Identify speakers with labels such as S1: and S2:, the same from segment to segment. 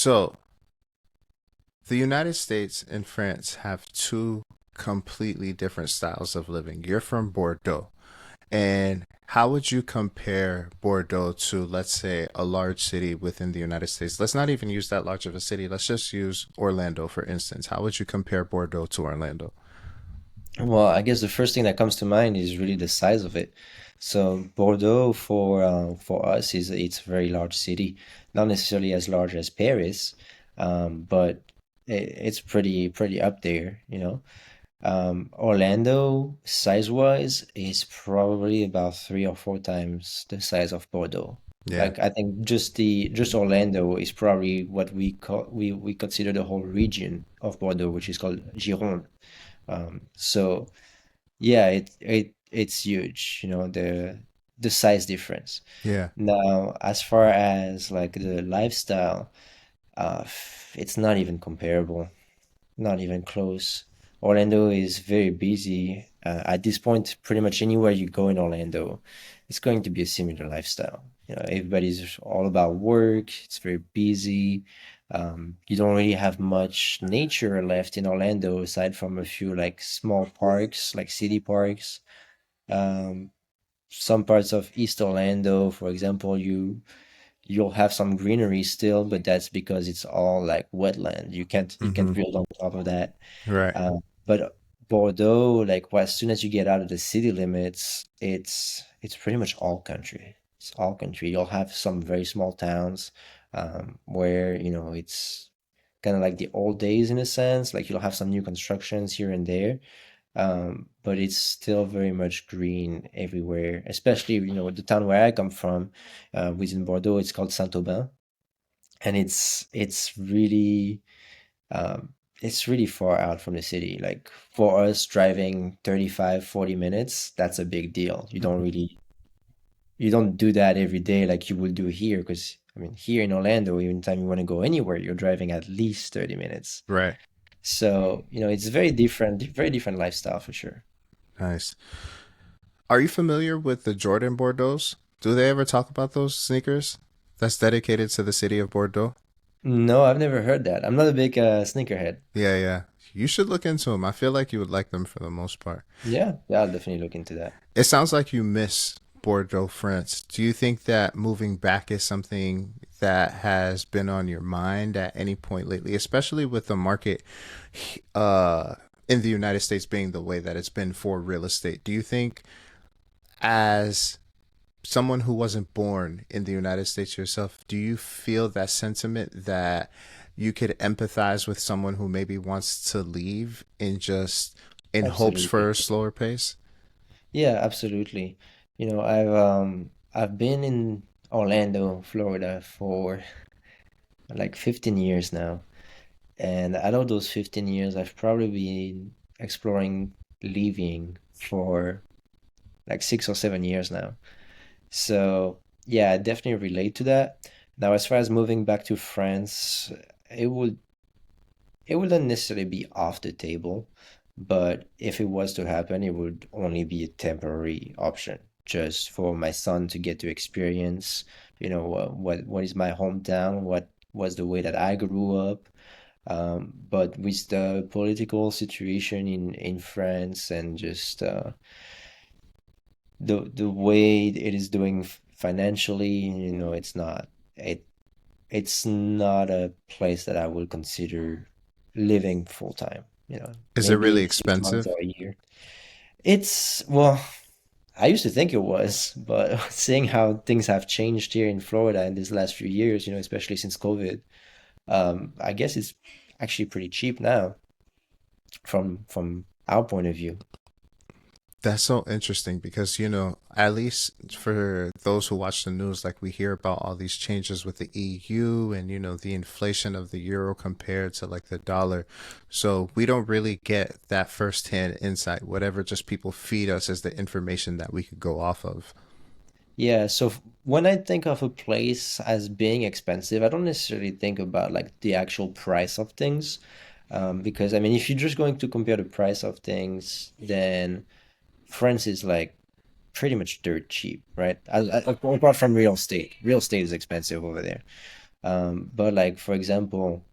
S1: So, the United States and France have two completely different styles of living. You're from Bordeaux. And how would you compare Bordeaux to, let's say, a large city within the United States? Let's not even use that large of a city. Let's just use Orlando, for instance. How would you compare Bordeaux to Orlando?
S2: Well, I guess the first thing that comes to mind is really the size of it. So Bordeaux for us is it's a very large city, not necessarily as large as Paris, but it's pretty up there, you know. Orlando, size-wise, is probably about 3 or 4 times the size of Bordeaux.
S1: Yeah.
S2: Like I think just Orlando is probably what we consider the whole region of Bordeaux, which is called Gironde. So yeah, it's huge, the size difference.
S1: Yeah.
S2: Now, as far as like the lifestyle, it's not even comparable, not even close. Orlando is very busy. At this point, pretty much anywhere you go in Orlando, it's going to be a similar lifestyle. Everybody's all about work. It's very busy. You don't really have much nature left in Orlando aside from a few like small parks, like city parks. Um, some parts of East Orlando, for example, you'll have some greenery still, but that's because it's all like wetland. You can't
S1: Mm-hmm.
S2: build on top of that.
S1: Right.
S2: But Bordeaux, like well, as soon as you get out of the city limits, it's pretty much all country. It's all country. You'll have some very small towns where it's kind of like the old days in a sense. Like you'll have some new constructions here and there, but it's still very much green everywhere. Especially the town where I come from, within Bordeaux, it's called Saint-Aubin, and it's really far out from the city. Like for us driving 35, 40 minutes, that's a big deal.
S1: Mm-hmm.
S2: You don't do that every day like you will do here because I mean here in Orlando, even time you want to go anywhere, you're driving at least 30 minutes.
S1: Right.
S2: So, it's very different lifestyle for sure.
S1: Nice. Are you familiar with the Jordan Bordeaux? Do they ever talk about those sneakers that's dedicated to the city of Bordeaux?
S2: No, I've never heard that. I'm not a big sneakerhead.
S1: Yeah, yeah. You should look into them. I feel like you would like them for the most part.
S2: Yeah, I'll definitely look into that.
S1: It sounds like you miss Bordeaux, France. Do you think that moving back is something that has been on your mind at any point lately, especially with the market uh, in the United States being the way that it's been for real estate? Do you think, as someone who wasn't born in the United States yourself, do you feel that sentiment that you could empathize with someone who maybe wants to leave in hopes for
S2: Absolutely.
S1: a slower pace?
S2: Yeah, absolutely. I've been in Orlando, Florida for like 15 years now. And out of those 15 years, I've probably been exploring leaving for like 6 or 7 years now. So, yeah, I definitely relate to that. Now, as far as moving back to France, it would it wouldn't necessarily be off the table, but if it was to happen, it would only be a temporary option, just for my son to get to experience, what is my hometown, what was the way that I grew up. But with the political situation in France and just the way it is doing financially, it it's not a place that I would consider living full time.
S1: Is it really
S2: Maybe 6 months
S1: expensive?
S2: or a year. Well, I used to think it was, but seeing how things have changed here in Florida in these last few years, especially since COVID, I guess it's actually pretty cheap now from our point of view.
S1: That's so interesting because, at least for those who watch the news, like we hear about all these changes with the EU and, the inflation of the euro compared to like the dollar. So we don't really get that firsthand insight. Whatever just people feed us is the information that we could go off of.
S2: Yeah, so when I think of a place as being expensive, I don't necessarily think about like the actual price of things. Because I mean, if you're just going to compare the price of things, then France is like pretty much dirt cheap, right? Apart from real estate is expensive over there. But like for example,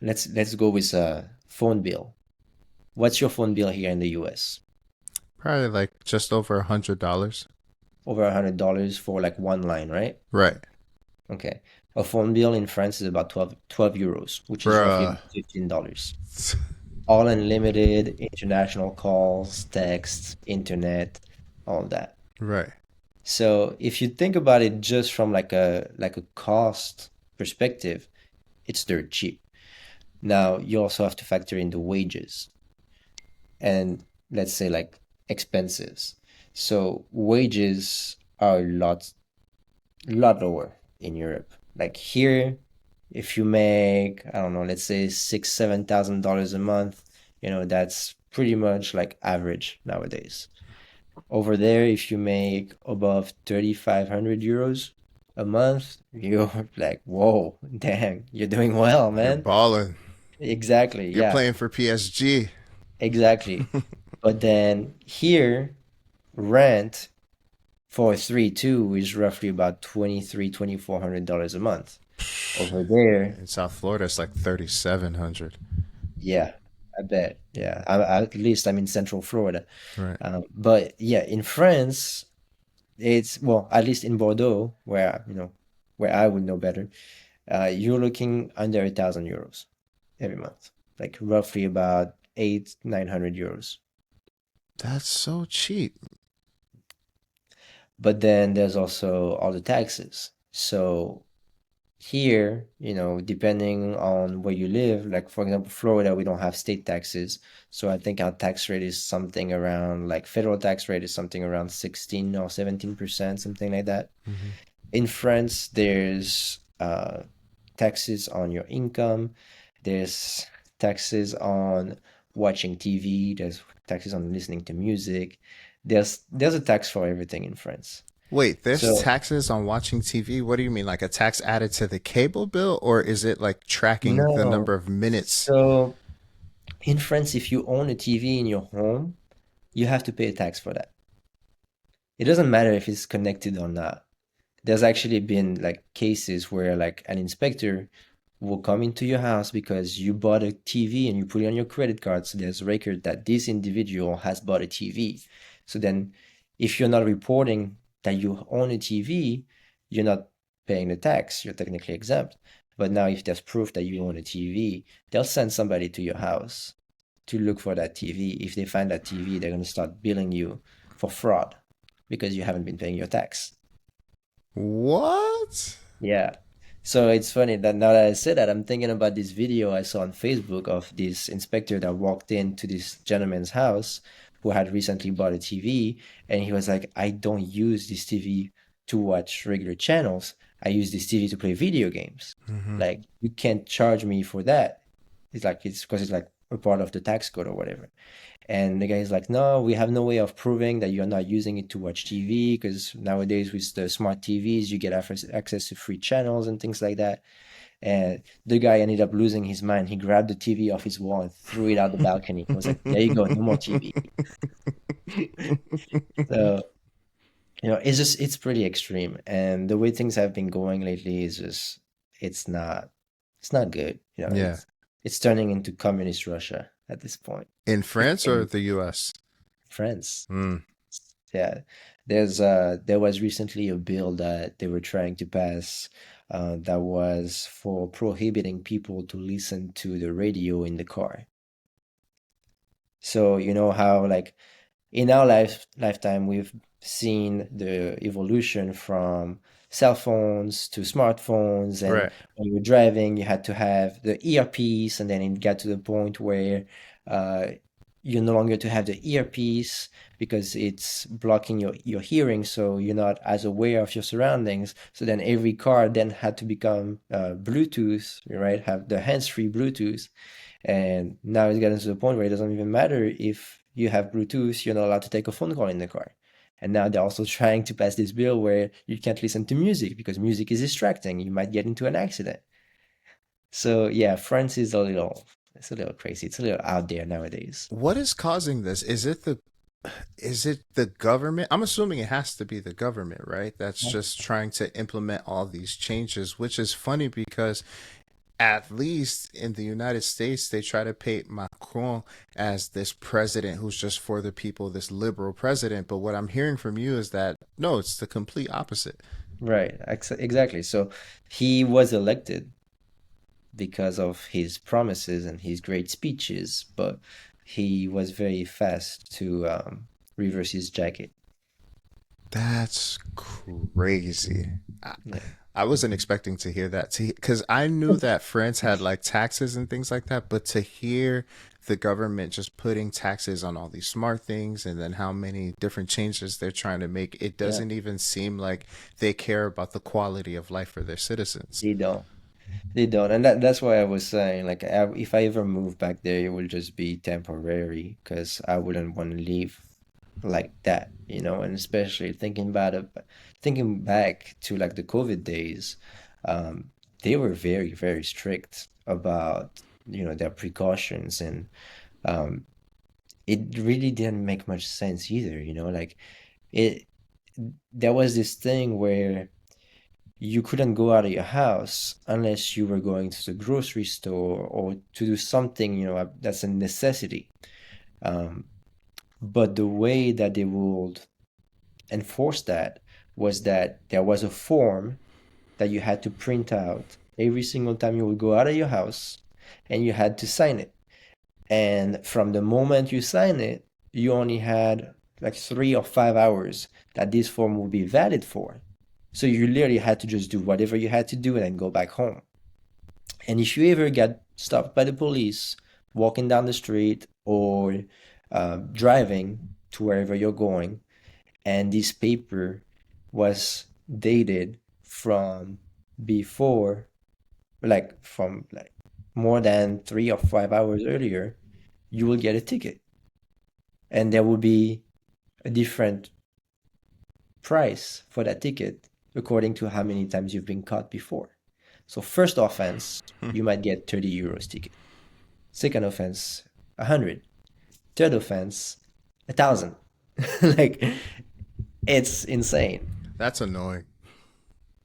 S2: let's go with a phone bill. What's your phone bill here in the US?
S1: Probably like just over $100.
S2: Over $100 for like one line, right?
S1: Right.
S2: Okay. A phone bill in France is about 12 euros, which is roughly
S1: Bruh.
S2: about $15. All unlimited international calls, texts, internet, all that.
S1: Right.
S2: So if you think about it just from like a cost perspective, it's dirt cheap. Now you also have to factor in the wages and let's say like expenses. So wages are a lot lower in Europe. Like here, if you make, I don't know, let's say six, $7,000 a month, that's pretty much like average nowadays. Over there, if you make above 3,500 euros a month, you're like, whoa, dang, you're doing well,
S1: You're
S2: man.
S1: balling.
S2: Exactly,
S1: You're
S2: yeah,
S1: playing for PSG.
S2: exactly. But then here, rent for a 3-2 is roughly about 2,300, $2,400 a month. Over there,
S1: In South Florida, it's like 3,700.
S2: yeah, I bet. Yeah, at least I'm in Central Florida.
S1: Right.
S2: But yeah, in France, well, at least in Bordeaux, where I would know better, you're looking under 1,000 euros every month, like roughly about 900 euros.
S1: That's so cheap.
S2: But then there's also all the taxes. So here, depending on where you live, like for example, Florida, we don't have state taxes. So I think our tax rate is something around like federal tax rate is something around 16 or 17%, something like that.
S1: Hmm.
S2: In France, there's taxes on your income, there's taxes on watching TV, there's taxes on listening to music. There's a tax for everything in France.
S1: Wait, there's
S2: So
S1: taxes on watching TV? What do you mean? Like a tax added to the cable bill? Or is it like tracking the number
S2: no.
S1: of minutes?
S2: So in France, if you own a TV in your home, you have to pay a tax for that. It doesn't matter if it's connected or not. There's actually been like cases where like an inspector will come into your house because you bought a TV and you put it on your credit card. So there's a record that this individual has bought a TV. So then if you're not reporting that you own a TV, you're not paying the tax. You're technically exempt. But now if there's proof that you own a TV, they'll send somebody to your house to look for that TV. If they find that TV, they're going to start billing you for fraud because you haven't been paying your tax.
S1: What?
S2: Yeah. So it's funny that now that I said that, I'm thinking about this video I saw on Facebook of this inspector that walked into this gentleman's house who had recently bought a TV. And he was like, I don't use this TV to watch regular channels. I use this TV to play video games.
S1: Hmm.
S2: Like, you can't charge me for that. It's because it's like a part of the tax code or whatever. And the guy's like, no, we have no way of proving that you're not using it to watch TV because nowadays with the smart TVs, you get access to free channels and things like that. And the guy ended up losing his mind. He grabbed the TV off his wall and threw it out the balcony. He was like, there you go, no more TV. So, it's pretty extreme. And the way things have been going lately is just, it's not, it's not good.
S1: Yeah.
S2: It's turning into communist Russia at this point
S1: In France or
S2: in
S1: the US?
S2: France.
S1: Mm.
S2: Yeah, there was recently a bill that they were trying to pass that was for prohibiting people to listen to the radio in the car. So you know how like in our lifetime we've seen the evolution from cell phones to smartphones, and
S1: Right.
S2: when you were driving you had to have the earpiece, and then it got to the point where uh, you no longer to have the earpiece because it's blocking your hearing, so you're not as aware of your surroundings. So then every car then had to become Bluetooth, right? Have the hands-free Bluetooth, and now it's gotten to the point where it doesn't even matter if you have Bluetooth, you're not allowed to take a phone call in the car. And now they're also trying to pass this bill where you can't listen to music because music is distracting. You might get into an accident. So yeah, France is it's a little crazy. It's a little out there nowadays.
S1: What is causing this? Is it the is it the government? I'm assuming it has to be the government, right? That's just trying to implement all these changes, which is funny because at least in the United States, they try to paint Macron as this president who's just for the people, this liberal president. But what I'm hearing from you is that no, it's the complete opposite.
S2: Right, exactly. So he was elected because of his promises and his great speeches, but he was very fast to reverse his jacket.
S1: That's crazy. I,
S2: Yeah,
S1: I wasn't expecting to hear that because I knew that France had like taxes and things like that, but to hear the government just putting taxes on all these smart things and then how many different changes they're trying to make, it
S2: yeah,
S1: doesn't even seem like they care about the quality of life for their citizens.
S2: they don't. They don't, and that's why I was saying, like, if I ever move back there, it will just be temporary because I wouldn't want to leave like that, you know. And especially thinking about it, thinking back to like the COVID days, they were very, very strict about, you know, their precautions, and um, it really didn't make much sense either, you know. Like it, there was this thing where you couldn't go out of your house unless you were going to the grocery store or to do something, you know, that's a necessity. Um, but the way that they would enforce that was that there was a form that you had to print out every single time you would go out of your house, and you had to sign it. And from the moment you sign it, you only had like 3 or 5 hours that this form would be valid for. So you literally had to just do whatever you had to do and then go back home. And if you ever get stopped by the police walking down the street or driving to wherever you're going, and this paper was dated from before, like from like more than 3 or 5 hours earlier, you will get a ticket, and there will be a different price for that ticket according to how many times you've been caught before. So first offense, you might get 30 euros ticket. Second offense, 100. Third offense, 1,000. Like it's insane.
S1: That's annoying.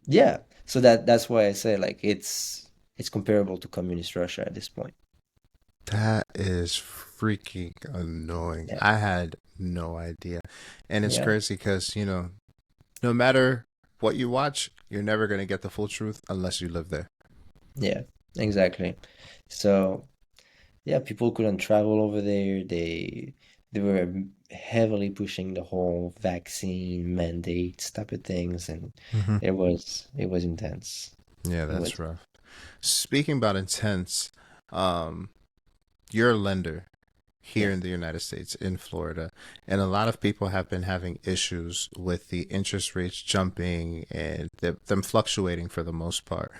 S2: Yeah. So that's why I say like it's comparable to communist Russia at this point.
S1: That is freaking annoying.
S2: Yeah.
S1: I had no idea. And it's
S2: Yeah.
S1: crazy because, no matter what you watch, you're never going to get the full truth unless you live there.
S2: Yeah. Exactly. So yeah, people couldn't travel over there. They were heavily pushing the whole vaccine mandates type of things, and
S1: Hmm.
S2: it was intense.
S1: Yeah,
S2: It
S1: that's
S2: was.
S1: rough. Speaking about intense, um, you're a lender here
S2: Yeah,
S1: in the United States, in Florida, and a lot of people have been having issues with the interest rates jumping and them fluctuating for the most part.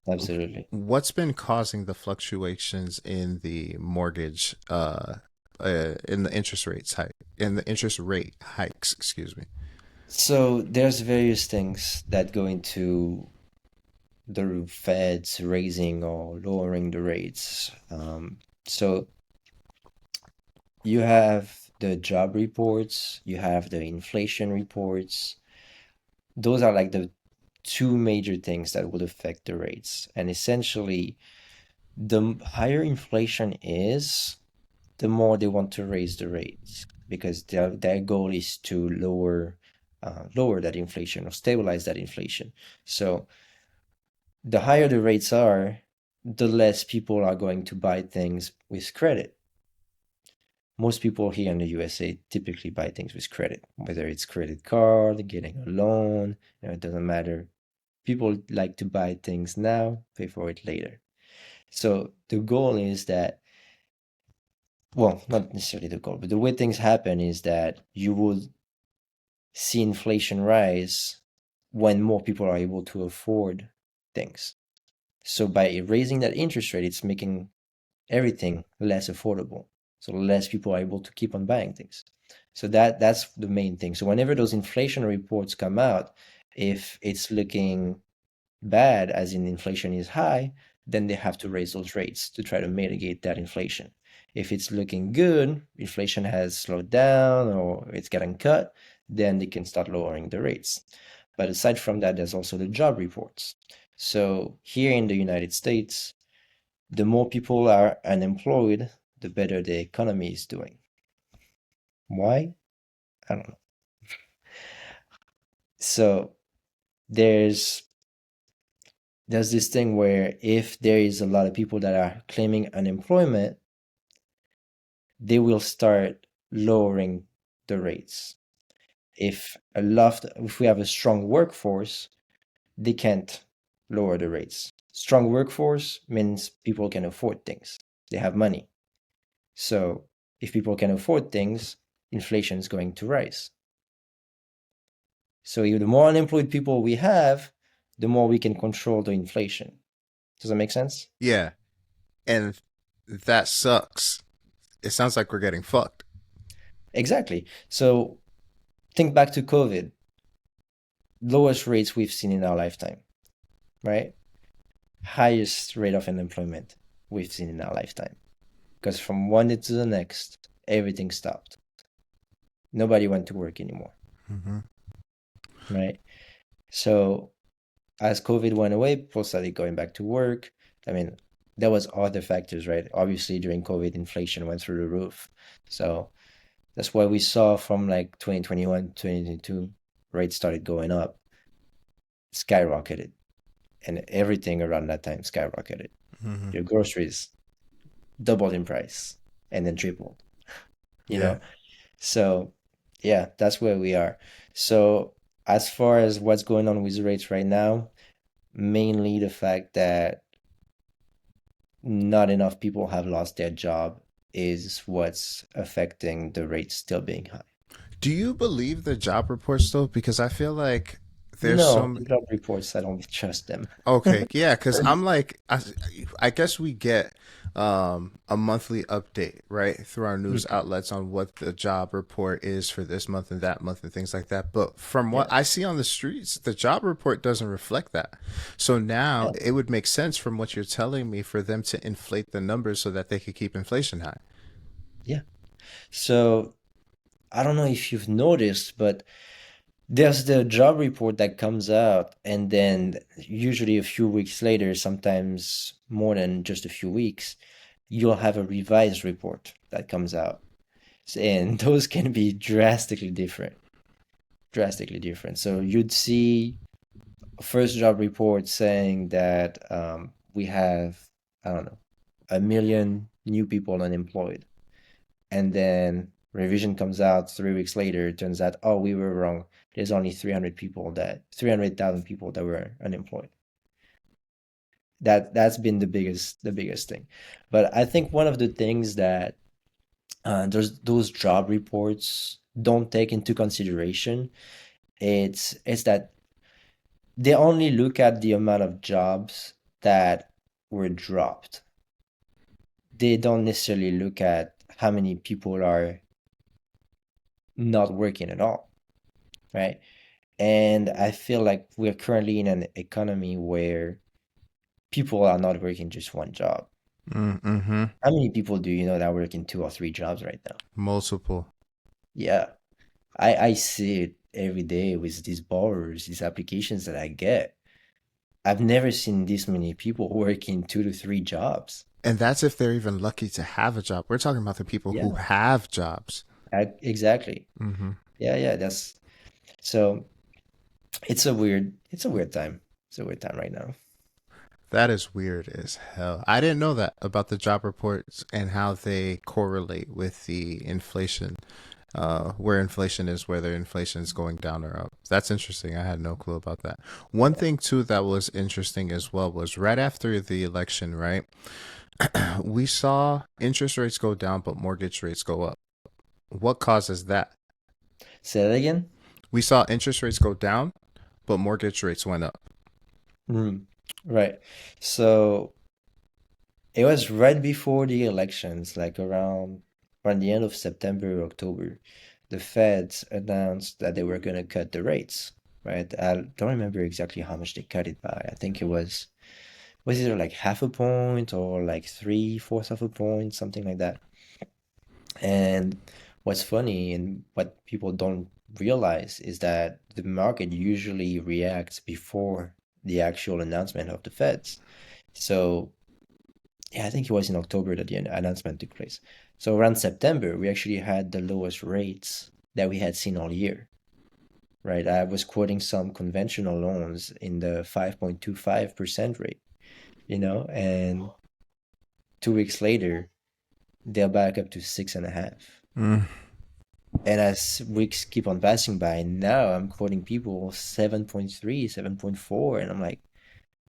S2: absolutely.
S1: What's been causing the fluctuations in the mortgage, in the interest rates hike, in the interest rate hikes? Excuse me.
S2: So there's various things that go into the Fed's raising or lowering the rates. So you have the job reports, you have the inflation reports. Those are like the two major things that would affect the rates. And essentially, the higher inflation is, the more they want to raise the rates because their goal is to lower that inflation or stabilize that inflation. So the higher the rates are, the less people are going to buy things with credit. Most people here in the USA typically buy things with credit, whether it's credit card, getting a loan, it doesn't matter. People like to buy things now, pay for it later. So the goal is that, well, not necessarily the goal, but the way things happen is that you would see inflation rise when more people are able to afford things. So by raising that interest rate, it's making everything less affordable. So less people are able to keep on buying things. So that's the main thing. So whenever those inflation reports come out, if it's looking bad, as in inflation is high, then they have to raise those rates to try to mitigate that inflation. If it's looking good, inflation has slowed down or it's getting cut, then they can start lowering the rates. But aside from that, there's also the job reports. So here in the United States, the more people are unemployed, the better the economy is doing. Why? I don't know. So there's there's this thing where if there is a lot of people that are claiming unemployment, they will start lowering the rates. If we have a strong workforce, they can't lower the rates. Strong workforce means people can afford things. They have money. So if people can afford things, inflation is going to rise. So the more unemployed people we have, the more we can control the inflation. Does that make sense?
S1: Yeah, and that sucks. It sounds like we're getting fucked.
S2: Exactly. So think back to COVID, lowest rates we've seen in our lifetime, right? Highest rate of unemployment we've seen in our lifetime. Because from one day to the next, everything stopped. Nobody went to work anymore,
S1: Mm-hmm.
S2: right? So as COVID went away, people started going back to work. I mean, there was other factors, right? Obviously, during COVID, inflation went through the roof. So that's why we saw from like 2021, 2022, rates started going up, skyrocketed, and everything around that time skyrocketed.
S1: Mm-hmm.
S2: Your groceries doubled in price and then tripled, you
S1: Yeah.
S2: know? So, yeah, that's where we are. So, as far as what's going on with rates right now, mainly the fact that not enough people have lost their job is what's affecting the rates still being high.
S1: Do you believe the job reports though? Because I feel like there's
S2: No,
S1: some.
S2: the job reports, I don't trust them.
S1: Okay, yeah, because I'm like, I guess we get a monthly update, right, through our news
S2: Mhm.
S1: outlets on what the job report is for this month and that month and things like that. But from what
S2: Yeah,
S1: I see on the streets, the job report doesn't reflect that. So now
S2: yeah,
S1: it would make sense from what you're telling me for them to inflate the numbers so that they could keep inflation high.
S2: yeah. So I don't know if you've noticed, but there's the job report that comes out, and then usually a few weeks later, sometimes more than just a few weeks, you'll have a revised report that comes out. And those can be drastically different, drastically different. So you'd see a first job report saying that we have, I don't know, 1 million new people unemployed. And then revision comes out 3 weeks later. It turns out, oh, we were wrong. There's only 300,000 people that were unemployed. That's been the biggest thing. But I think one of the things that those job reports don't take into consideration, it's that they only look at the amount of jobs that were dropped. They don't necessarily look at how many people are not working at all, right? And I feel like we're currently in an economy where people are not working just one job.
S1: Mm-hmm.
S2: How many people do you know that are working two or three jobs right now?
S1: Multiple.
S2: Yeah, I see it every day with these borrowers, these applications that I get. I've never seen this many people working 2 to 3 jobs.
S1: And that's if they're even lucky to have a job. We're talking about the people who
S2: Yeah,
S1: have jobs.
S2: exactly.
S1: Mm-hmm.
S2: Yeah, yeah, that's so it's a weird time. It's a weird time right now.
S1: That is weird as hell. I didn't know that about the job reports and how they correlate with the inflation, where inflation is, whether inflation is going down or up. That's interesting. I had no clue about that. One thing, too, that was interesting as well was right after the election, right? We saw interest rates go down, but mortgage rates go up. What causes that?
S2: Say that again?
S1: We saw interest rates go down, but mortgage rates went up.
S2: Right. So it was right before the elections, like around the end of September or October. The Feds announced that they were going to cut the rates, right? I don't remember exactly how much they cut it by. I think it was was either like half a point or like three-fourths of a point, something like that. And what's funny and what people don't realize is that the market usually reacts before the actual announcement of the Feds. So, yeah, I think it was in October that the announcement took place. So around September, we actually had the lowest rates that we had seen all year, right? I was quoting some conventional loans in the 5.25% rate, and 2 weeks later, they're back up to 6.5.
S1: Mm,
S2: And as weeks keep on passing by, now I'm quoting people 7.3, 7.4, and I'm like,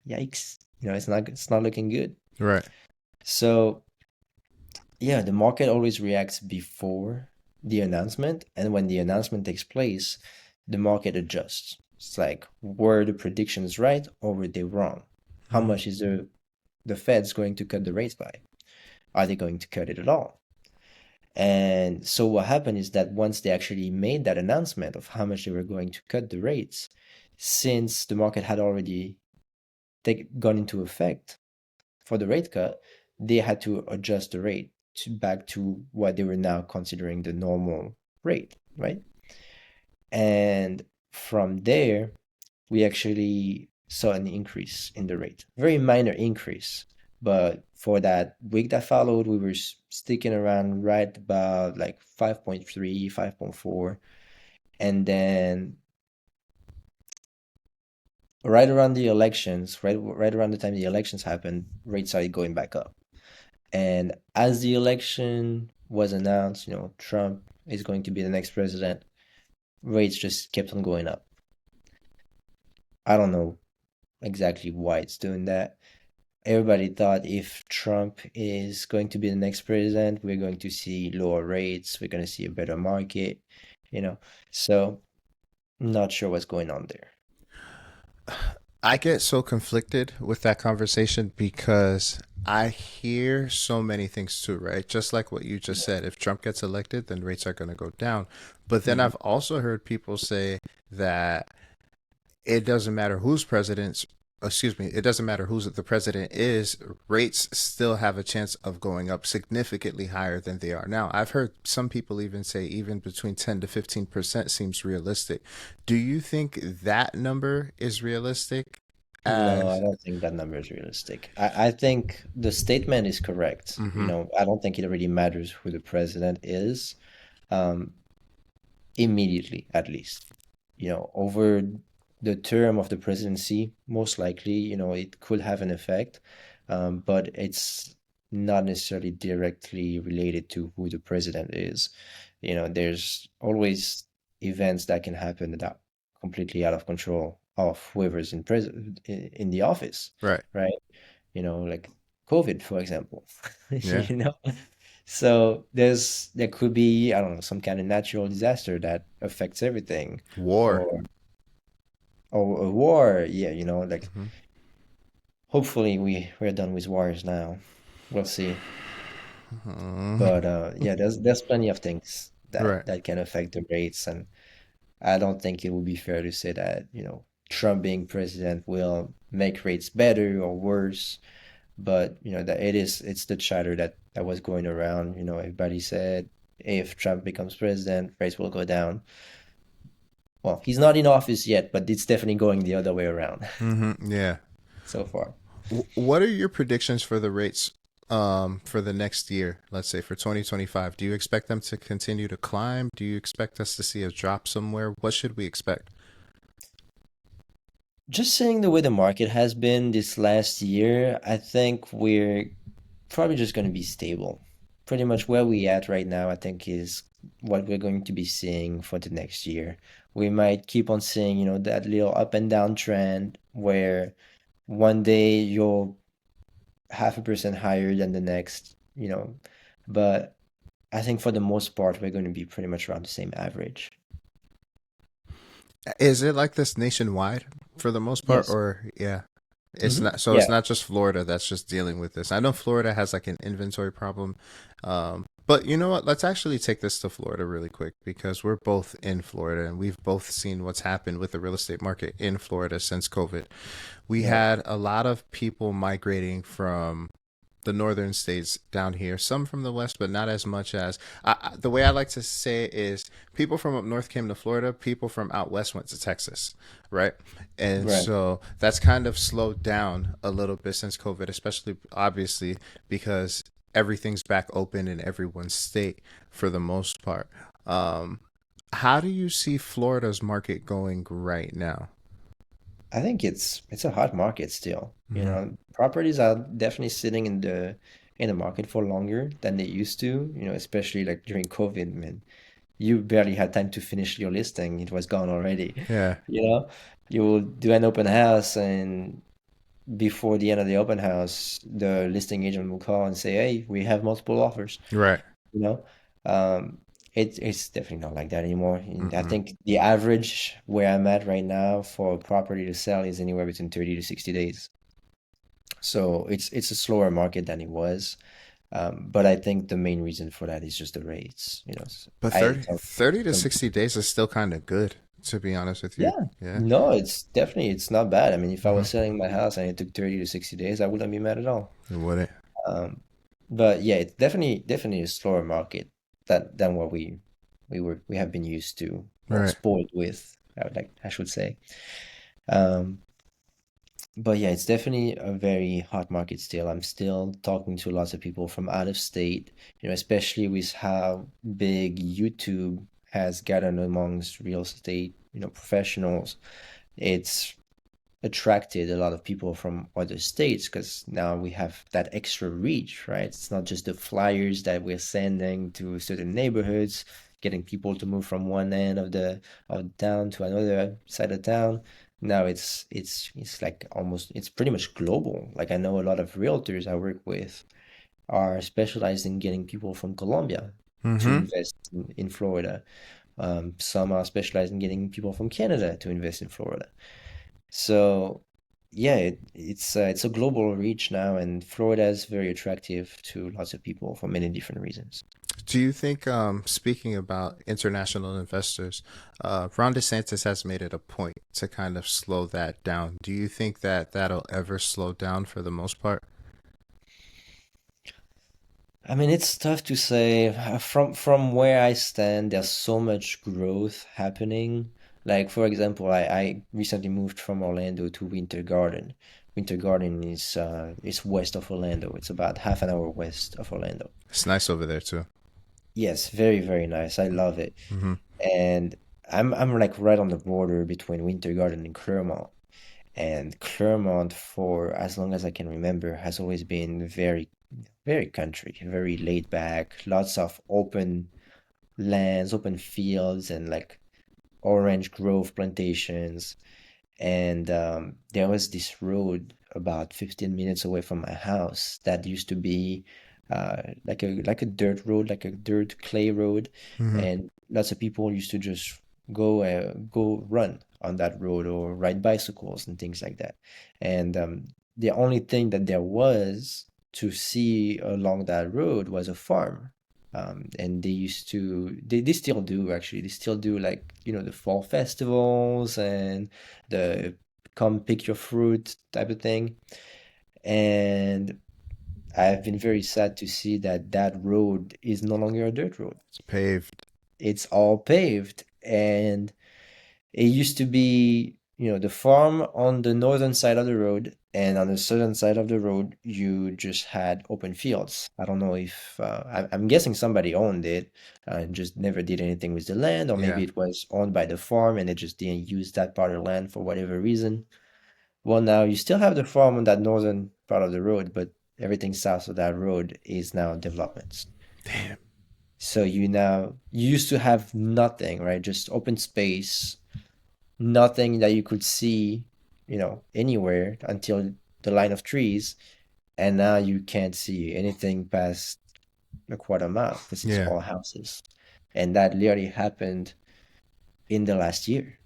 S2: yikes, it's not looking good.
S1: right.
S2: So yeah, the market always reacts before the announcement, and when the announcement takes place, the market adjusts. It's like, were the predictions right or were they wrong? How
S1: Mm,
S2: much is the Fed's going to cut the rates by? Are they going to cut it at all? And so what happened is that once they actually made that announcement of how much they were going to cut the rates, since the market had already gone into effect for the rate cut, they had to adjust the rate back to what they were now considering the normal rate, right? And from there, we actually saw an increase in the rate, very minor increase. But for that week that followed, we were sticking around right about like 5.3, 5.4. And then right around the elections, right around the time the elections happened, rates started going back up. And as the election was announced, Trump is going to be the next president, rates just kept on going up. I don't know exactly why it's doing that. Everybody thought if Trump is going to be the next president, we're going to see lower rates, we're going to see a better market, you know. So, not sure what's going on there.
S1: I get so conflicted with that conversation because I hear so many things too, right? Just like what you just said. If Trump gets elected, then rates are going to go down. But then
S2: Hmm.
S1: I've also heard people say that it doesn't matter who's president, excuse me, it doesn't matter who's the president is, rates still have a chance of going up significantly higher than they are now. I've heard some people even say even between 10 to 15% seems realistic. Do you think that number is realistic?
S2: No, I
S1: As
S2: don't think that number is realistic. I think the statement is correct.
S1: mm-hmm,
S2: I don't think it really matters who the president is, um, immediately, at least. Over the term of the presidency, most likely, it could have an effect, but it's not necessarily directly related to who the president is. There's always events that can happen that are completely out of control of whoever's in the office,
S1: right,
S2: right? Like COVID, for example.
S1: yeah,
S2: you know so there could be, I don't know, some kind of natural disaster that affects everything,
S1: war.
S2: or a war. Yeah, like,
S1: Mm-hmm.
S2: hopefully we're done with wars now. We'll see.
S1: Uh,
S2: But yeah, there's plenty of things that
S1: right.
S2: that can affect the rates, and I don't think it would be fair to say that, Trump being president will make rates better or worse. But that it's the chatter that was going around. Everybody said if Trump becomes president, rates will go down. Well, he's not in office yet, but it's definitely going the other way around
S1: Mm-hmm. Yeah.
S2: so far.
S1: What are your predictions for the rates for the next year, let's say for 2025? Do you expect them to continue to climb? Do you expect us to see a drop somewhere? What should we expect?
S2: Just saying, the way the market has been this last year, I think we're probably just going to be stable. Pretty much where we at right now, I think, is what we're going to be seeing for the next year. We might keep on seeing, that little up and down trend where one day you're 0.5% higher than the next, but I think for the most part, we're going to be pretty much around the same average.
S1: Is it like this nationwide for the most part,
S2: Yes.
S1: or yeah? It's
S2: Hmm.
S1: not, so it's
S2: Yeah.
S1: not just Florida that's just dealing with this. I know Florida has like an inventory problem. But you know what? Let's actually take this to Florida really quick because we're both in Florida and we've both seen what's happened with the real estate market in Florida since COVID. We
S2: Yeah,
S1: had a lot of people migrating from the northern states down here, some from the west, but not as much as the way I like to say it is people from up north came to Florida, people from out west went to Texas, right? And
S2: right.
S1: so that's kind of slowed down a little bit since COVID, especially obviously because everything's back open in everyone's state for the most part. Um, how do you see Florida's market going right now?
S2: I think it's a hot market still. You
S1: Mm-hmm.
S2: know, properties are definitely sitting in the market for longer than they used to, you know, especially like during COVID, man. You barely had time to finish your listing, it was gone already.
S1: Yeah,
S2: You know, you will do an open house and before the end of the open house, the listing agent will call and say, "Hey, we have multiple offers."
S1: right.
S2: You know, um, it's definitely not like that anymore. And I
S1: Mm-mm.
S2: think the average where I'm at right now for a property to sell is anywhere between 30 to 60 days. So it's a slower market than it was. But I think the main reason for that is just the rates. You know,
S1: But
S2: I
S1: 30 to
S2: some
S1: 60 days is still kind of good, to be honest with you.
S2: yeah,
S1: Yeah.
S2: no, it's not bad. I mean, if I
S1: Mm-hmm.
S2: was selling my house and it took 30 to 60 days, I wouldn't be mad at all.
S1: It wouldn't.
S2: Um, but yeah, it's definitely a slower market than what we have been used to or
S1: Right.
S2: spoiled with, I should say. Um, but yeah, it's definitely a very hot market still. I'm still talking to lots of people from out of state, you know, especially with how big YouTube has gotten amongst real estate, you know, professionals. It's attracted a lot of people from other states because now we have that extra reach, right? It's not just the flyers that we're sending to certain neighborhoods, getting people to move from one end of the town to another side of town. Now it's like almost it's pretty much global. Like I know a lot of realtors I work with are specialized in getting people from Colombia to
S1: Mm-hmm.
S2: invest in Florida. Some are specialized in getting people from Canada to invest in Florida. So, yeah, it's a global reach now, and Florida is very attractive to lots of people for many different reasons.
S1: Do you think, speaking about international investors, Ron DeSantis has made it a point to kind of slow that down? Do you think that that'll ever slow down for the most part?
S2: I mean, it's tough to say. From where I stand, there's so much growth happening. Like, for example, I recently moved from Orlando to Winter Garden. Winter Garden is west of Orlando. It's about half an hour west of Orlando.
S1: It's nice over there too.
S2: Yes, very, very nice. I love it.
S1: Mm-hmm.
S2: And I'm like right on the border between Winter Garden and Claremont. And Claremont, for as long as I can remember, has always been very, very country, very laid back, lots of open lands, open fields, and like orange grove plantations. And there was this road about 15 minutes away from my house that used to be like a dirt road, like a dirt clay road,
S1: Mm-hmm.
S2: and lots of people used to just go run on that road or ride bicycles and things like that. And the only thing that there was to see along that road was a farm. And they still do actually. They still do like, you know, the fall festivals and the come pick your fruit type of thing. And I've been very sad to see that that road is no longer a dirt road.
S1: It's paved.
S2: It's all paved. And it used to be, you know, the farm on the northern side of the road, and on the southern side of the road, you just had open fields. I don't know if I'm guessing somebody owned it and just never did anything with the land, or
S1: Yeah.
S2: maybe it was owned by the farm and they just didn't use that part of the land for whatever reason. Well, now you still have the farm on that northern part of the road, but everything south of that road is now developments.
S1: Damn.
S2: So you used to have nothing, right? Just open space, nothing that you could see, you know, anywhere until the line of trees, and now you can't see anything past a quarter mile because it's
S1: Yeah.
S2: all houses. And that literally happened in the last year,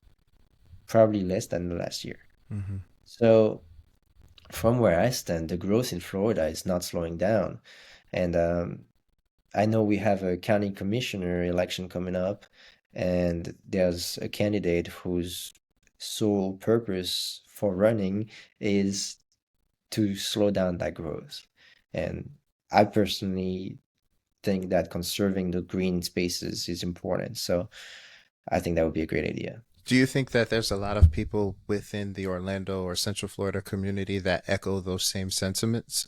S2: probably less than the last year.
S1: Mm-hmm.
S2: So from where I stand, the growth in Florida is not slowing down. And I know we have a county commissioner election coming up, and there's a candidate whose sole purpose for running is to slow down that growth. And I personally think that conserving the green spaces is important. So I think that would be a great idea.
S1: Do you think that there's a lot of people within the Orlando or Central Florida community that echo those same sentiments?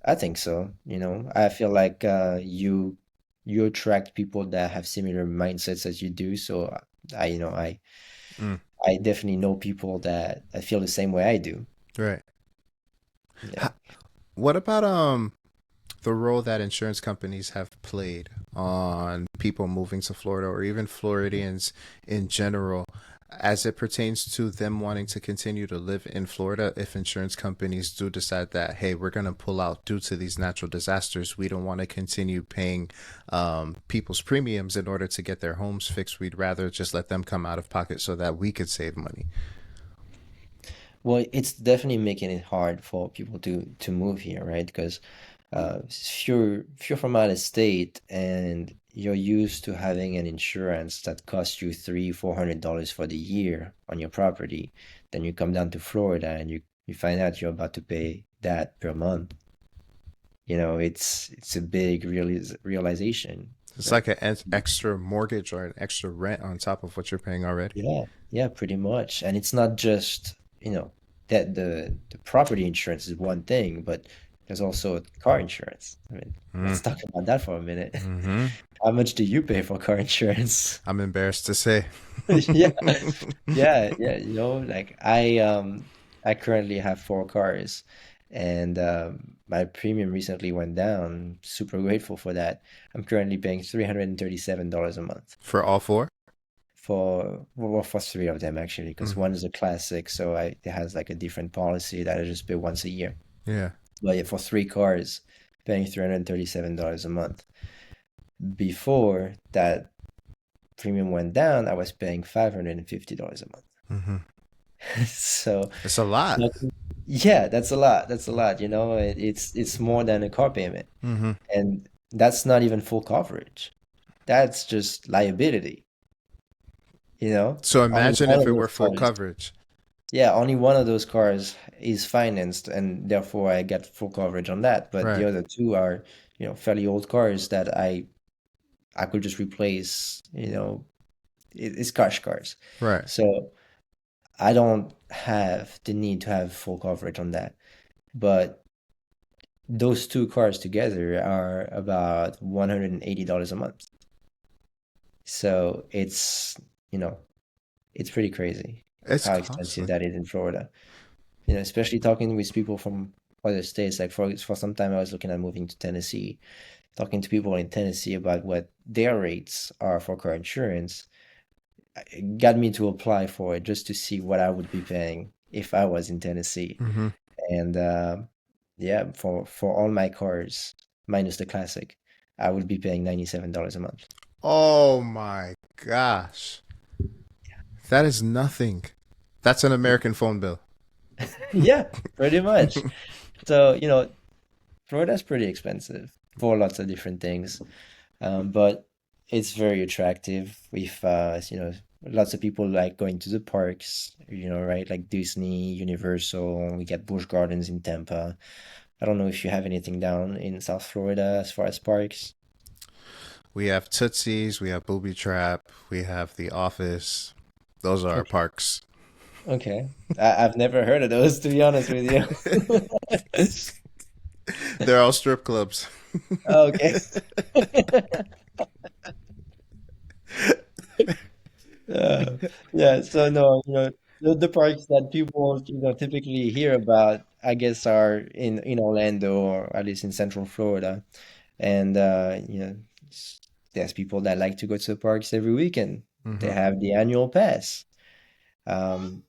S2: I think so. I feel like you attract people that have similar mindsets as you do. So I, you know,
S1: Mm,
S2: I definitely know people that I feel the same way I do.
S1: right.
S2: Yeah.
S1: Ha- What about the role that insurance companies have played on people moving to Florida or even Floridians in general as it pertains to them wanting to continue to live in Florida if insurance companies do decide that, hey, we're going to pull out due to these natural disasters. We don't want to continue paying people's premiums in order to get their homes fixed. We'd rather just let them come out of pocket so that we could save money.
S2: Well, it's definitely making it hard for people to move here, right? Because if you're from out of state and you're used to having an insurance that costs you $300-400 for the year on your property, then you come down to Florida and you find out you're about to pay that per month. It's a big realization.
S1: It's
S2: Like,
S1: like an extra mortgage or an extra rent on top of what you're paying already.
S2: yeah, yeah, pretty much. And it's not just, that the property insurance is one thing, but there's also car insurance. I mean, let's
S1: Mm.
S2: talk about that for a minute.
S1: Hmm.
S2: How much do you pay for car insurance?
S1: I'm embarrassed to say.
S2: Yeah, yeah, yeah. Like I currently have four cars, and my premium recently went down. Super grateful for that. I'm currently paying $337 a month
S1: For all four?
S2: for three of them actually, because
S1: Mm.
S2: one is a classic, so it has like a different policy that I just pay once a year.
S1: Yeah.
S2: But yeah, for three cars, paying $337 a month. Before that premium went down, I was paying $550 a month.
S1: Hmm.
S2: So,
S1: It's a lot.
S2: yeah, that's a lot. That's a lot. It's more than a car payment,
S1: Hmm.
S2: and that's not even full coverage. That's just liability.
S1: So
S2: Only
S1: imagine
S2: one
S1: if
S2: of
S1: it
S2: those
S1: were full
S2: cars.
S1: coverage.
S2: Yeah, only one of those cars is financed, and therefore I get full coverage on that. But the
S1: Right.
S2: other two are, fairly old cars that I could just replace. It's cash cars.
S1: Right.
S2: So I don't have the need to have full coverage on that. But those two cars together are about $180 a month. So you know, it's pretty crazy
S1: It's
S2: how expensive
S1: costly.
S2: that is in Florida. Especially talking with people from other states. Like for some time, I was looking at moving to Tennessee, talking to people in Tennessee about what their rates are for car insurance. It got me to apply for it just to see what I would be paying if I was in Tennessee.
S1: Hmm.
S2: And yeah, for all my cars, minus the classic, I would be paying $97 a month.
S1: Oh my gosh. That is nothing. That's an American phone bill.
S2: Yeah, pretty much. So, Florida's pretty expensive for lots of different things. But it's very attractive with lots of people like going to the parks, right? Like Disney, Universal. We get Busch Gardens in Tampa. I don't know if you have anything down in South Florida as far as parks.
S1: We have Tootsies, we have Booby Trap, we have The Office. Those are our
S2: Okay.
S1: parks.
S2: Okay. I've never heard of those, to be honest with you.
S1: They're all strip clubs.
S2: Okay. Uh, yeah, so no, the parks that people, typically hear about, I guess, are in Orlando or at least in Central Florida. And s- there's people that like to go to the parks every weekend. They
S1: Hmm.
S2: have the annual pass. Um,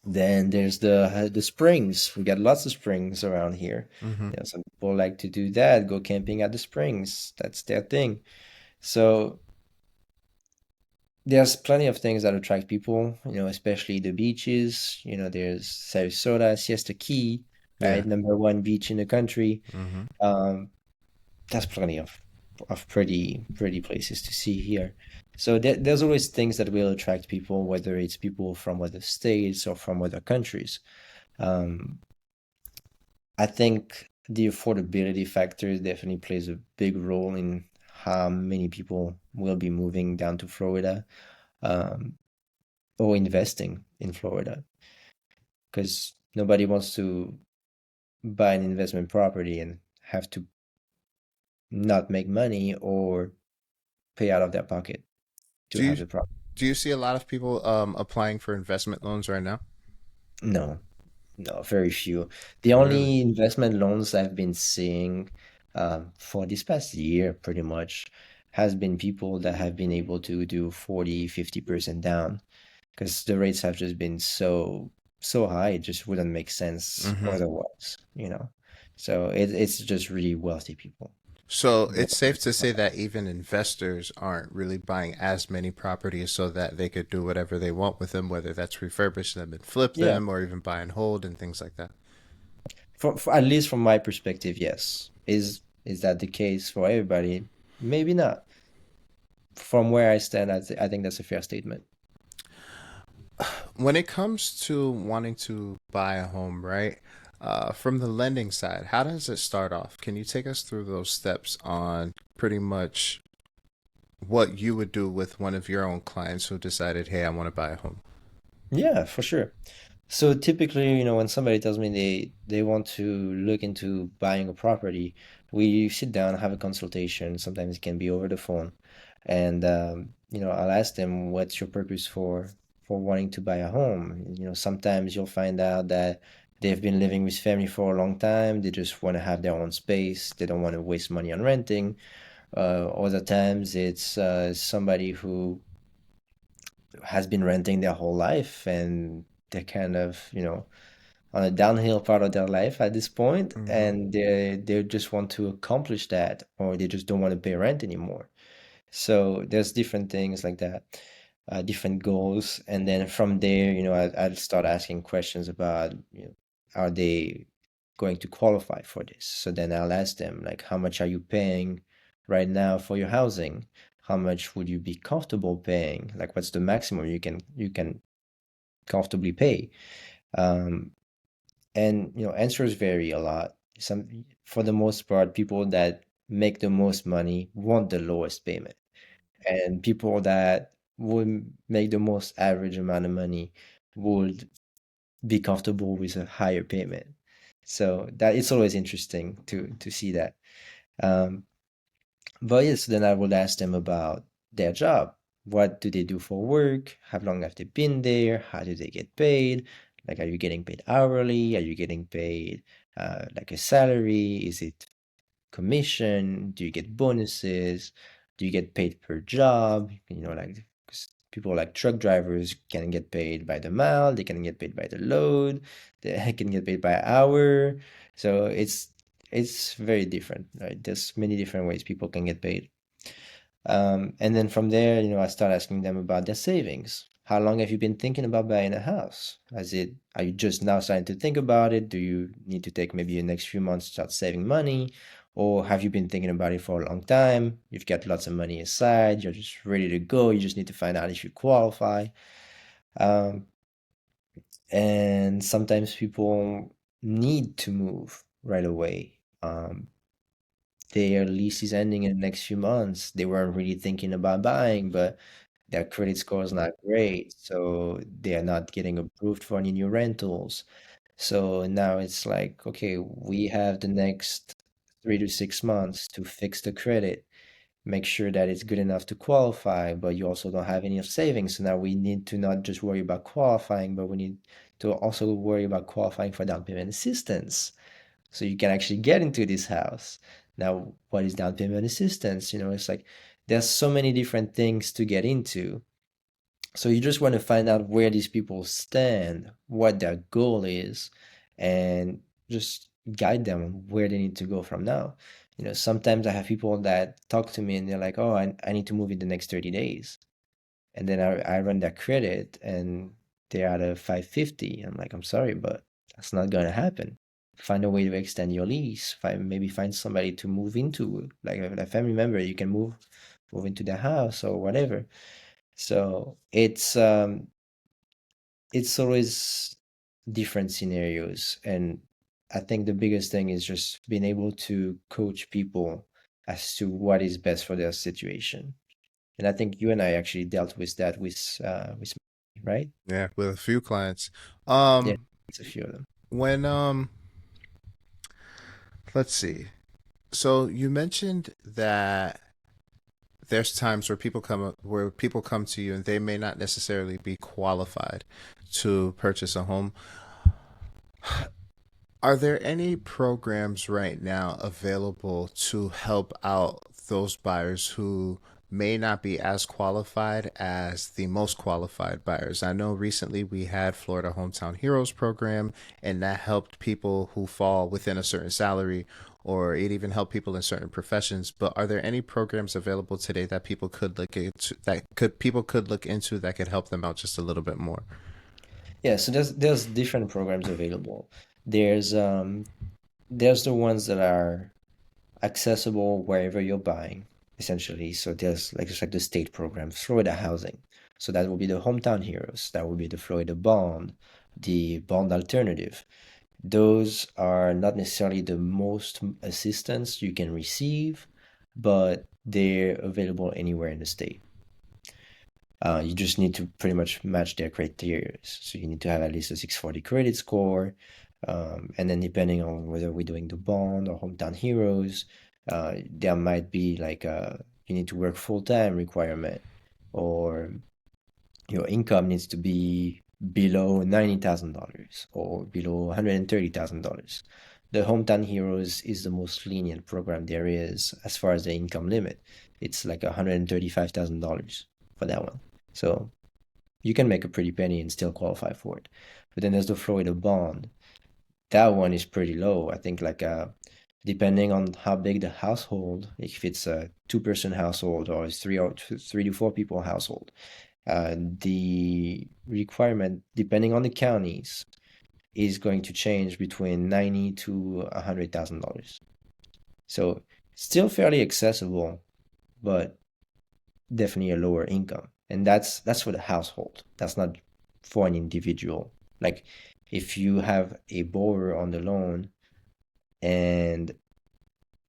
S2: then there's the springs. We got lots of springs around here.
S1: Hmm.
S2: Some people like to do that, go camping at the springs. That's their thing. So there's plenty of things that attract people, especially the beaches. There's Sarasota, Siesta Key,
S1: Yeah.
S2: right? Number one beach in the country.
S1: Hmm.
S2: Um, that's plenty of pretty places to see here. So there's always things that will attract people, whether it's people from other states or from other countries. Um, I think the affordability factor definitely plays a big role in how many people will be moving down to Florida, um, or investing in Florida, because nobody wants to buy an investment property and have to not make money or pay out of their pocket to
S1: Do
S2: have
S1: you
S2: the property.
S1: do you see a lot of people applying for investment loans right now?
S2: No, no, very few. The
S1: Really?
S2: only investment loans I've been seeing for this past year, pretty much, has been people that have been able to do 40, 50% down because the rates have just been so high, it just wouldn't make sense
S1: Hmm.
S2: otherwise, you know. So it's just really wealthy people.
S1: So
S2: Who
S1: it's
S2: are-
S1: safe to say that even investors aren't really buying as many properties so that they could do whatever they want with them, whether that's refurbish them and flip
S2: Yeah,
S1: them or even buy and hold and things like that.
S2: for at least from my perspective, yes. Is that the case for everybody? Maybe not. From where I stand, I think that's a fair statement.
S1: When it comes to wanting to buy a home, right? From the lending side, how does it start off? Can you take us through those steps on pretty much what you would do with one of your own clients who decided, hey, I want to buy a home?
S2: Yeah, for sure. So typically, when somebody tells me they want to look into buying a property, we sit down, have a consultation. Sometimes it can be over the phone, and I'll ask them, "What's your purpose for wanting to buy a home?" Sometimes you'll find out that they've been living with family for a long time. They just want to have their own space. They don't want to waste money on renting. Other times it's somebody who has been renting their whole life and they're kind of, on a downhill part of their life at this point,
S1: Mm-hmm.
S2: and they just want to accomplish that, or they just don't want to pay rent anymore. So there's different things like that, different goals, and then from there, I'd start asking questions about, are they going to qualify for this? So then I'll ask them like, how much are you paying right now for your housing? How much would you be comfortable paying? Like, what's the maximum you can comfortably pay? Um, and answers vary a lot. For the most part, people that make the most money want the lowest payment, and people that would make the most average amount of money would be comfortable with a higher payment. So that it's always interesting to see that. Um, but yes, then I would ask them about their job. What do they do for work? How long have they been there? How do they get paid? Like, are you getting paid hourly? Are you getting paid like a salary? Is it commission? Do you get bonuses? Do you get paid per job? Like 'cause people like truck drivers can get paid by the mile, they can get paid by the load, they can get paid by hour. So it's very different, right? There's many different ways people can get paid. And then from there, I start asking them about their savings. How long have you been thinking about buying a house? Are you just now starting to think about it? Do you need to take maybe the next few months to start saving money? Or have you been thinking about it for a long time? You've got lots of money aside, you're just ready to go. You just need to find out if you qualify. Um, and sometimes people need to move right away. Their lease is ending in the next few months. They weren't really thinking about buying, but their credit score is not great, so they are not getting approved for any new rentals. So now it's like, okay, we have the next 3 to 6 months to fix the credit, make sure that it's good enough to qualify, but you also don't have any of savings. So now we need to not just worry about qualifying, but we need to also worry about qualifying for down payment assistance so you can actually get into this house. Now, what is down payment assistance? It's like there's so many different things to get into. So you just want to find out where these people stand, what their goal is, and just guide them on where they need to go from now. Sometimes I have people that talk to me and they're like, oh, I need to move in the next 30 days. And then I run their credit and they're at a 550. I'm like, I'm sorry, but that's not going to happen. find a way to extend your lease, maybe find somebody to move into, like a family member you can move into the house or whatever. So it's always different scenarios. And I think the biggest thing is just being able to coach people as to what is best for their situation. And I think you and I actually dealt with that with me, right?
S1: Yeah, with a few clients.
S2: Yeah,
S1: Um,
S2: it's a few of them.
S1: when let's see. So you mentioned that there's times where people come to you and they may not necessarily be qualified to purchase a home. Are there any programs right now available to help out those buyers who may not be as qualified as the most qualified buyers? I know recently we had Florida Hometown Heroes program, and that helped people who fall within a certain salary, or it even helped people in certain professions. But are there any programs available today that people could look into that could help them out just a little bit more?
S2: Yeah, so there's different programs available. There's um there's the ones that are accessible wherever you're buying, essentially. So there's like just like the state program, Florida Housing. So that will be the Hometown Heroes. That will be the Florida Bond, the Bond Alternative. Those are not necessarily the most assistance you can receive, but they're available anywhere in the state. You just need to pretty much match their criteria. So you need to have at least a 640 credit score. And then depending on whether we're doing the bond or hometown heroes, there might be like you need to work full time requirement, or your income needs to be below $90,000 or below $130,000. The Hometown Heroes is the most lenient program there is as far as the income limit. It's like $135,000 for that one. So you can make a pretty penny and still qualify for it. But then there's the Florida Bond. That one is pretty low. I think like depending on how big the household, if it's a two-person household or it's three to four people household, the requirement, depending on the counties, is going to change between 90 to $100,000. So still fairly accessible, but definitely a lower income. And that's for the household. That's not for an individual. Like if you have a borrower on the loan and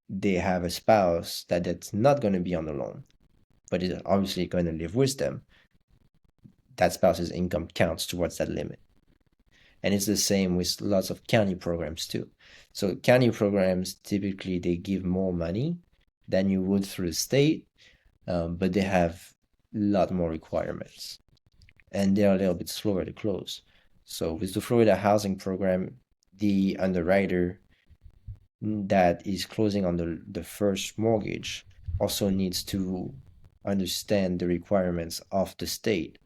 S2: they have a spouse that's not going to be on the loan, but is obviously going to live with them, that spouse's income counts towards that limit. And it's the same with lots of county programs too. So county programs typically they give more money than you would through the state, but they have a lot more requirements, and they're a little bit slower to close. So with the Florida housing program, the underwriter that is closing on the first mortgage also needs to understand the requirements of the state,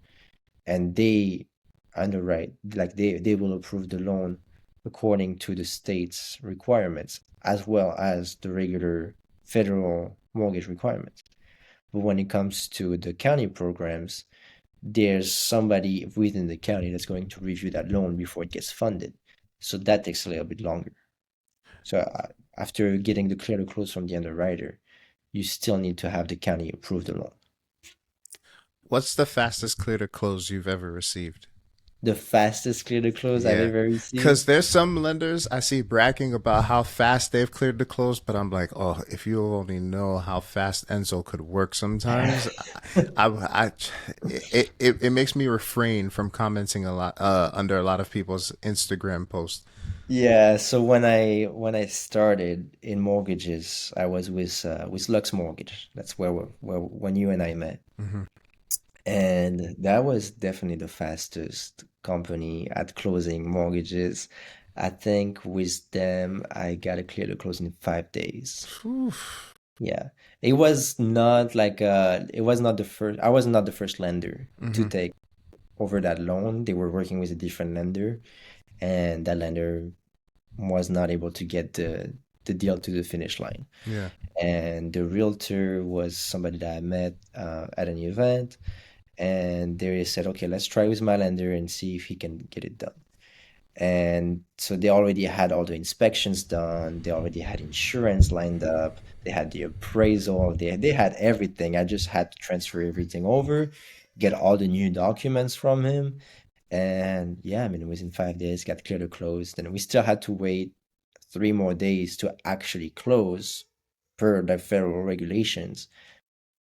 S2: and they underwrite, like they will approve the loan according to the state's requirements as well as the regular federal mortgage requirements. But when it comes to the county programs, there's somebody within the county that's going to review that loan before it gets funded. So that takes a little bit longer. So after getting the clear to close from the underwriter, you still need to have the county approve the loan.
S1: What's the fastest clear to close you've ever received?
S2: The fastest clear to close I've
S1: Yeah.
S2: ever received.
S1: Because there's some lenders I see bragging about how fast they've cleared the close, but I'm like, oh, if you only know how fast Enzo could work sometimes, I it makes me refrain from commenting a lot under a lot of people's Instagram posts.
S2: Yeah, so when I started in mortgages, I was with Lux Mortgage. That's where when you and I met.
S1: Hmm.
S2: And that was definitely the fastest company at closing mortgages. I think with them, I got a clear to close in 5 days. Yeah. It was not the first, I was not the first lender to
S1: Hmm.
S2: take over that loan. They were working with a different lender, and that lender was not able to get the deal to the finish line.
S1: Yeah.
S2: And the realtor was somebody that I met at an event, and they said, okay, let's try with my lender and see if he can get it done. And so they already had all the inspections done. They already had insurance lined up. They had the appraisal. They had everything. I just had to transfer everything over, get all the new documents from him. And yeah, I mean, within 5 days, got clear to close. Then we still had to wait 3 more days to actually close per the federal regulations.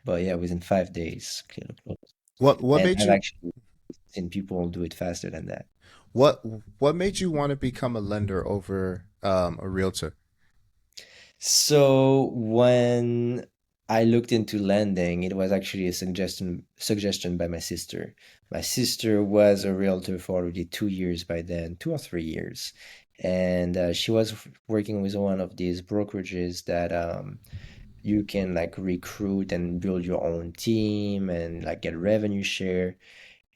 S2: But yeah, within 5 days, clear to close.
S1: What
S2: And
S1: made
S2: I've
S1: you
S2: actually seen people do it faster than that.
S1: what what made you want to become a lender over a realtor?
S2: So when I looked into lending, it was actually a suggestion by my sister. My sister was a realtor for already 2 years by then, 2 or 3 years, and she was working with one of these brokerages that you can like recruit and build your own team and like get revenue share.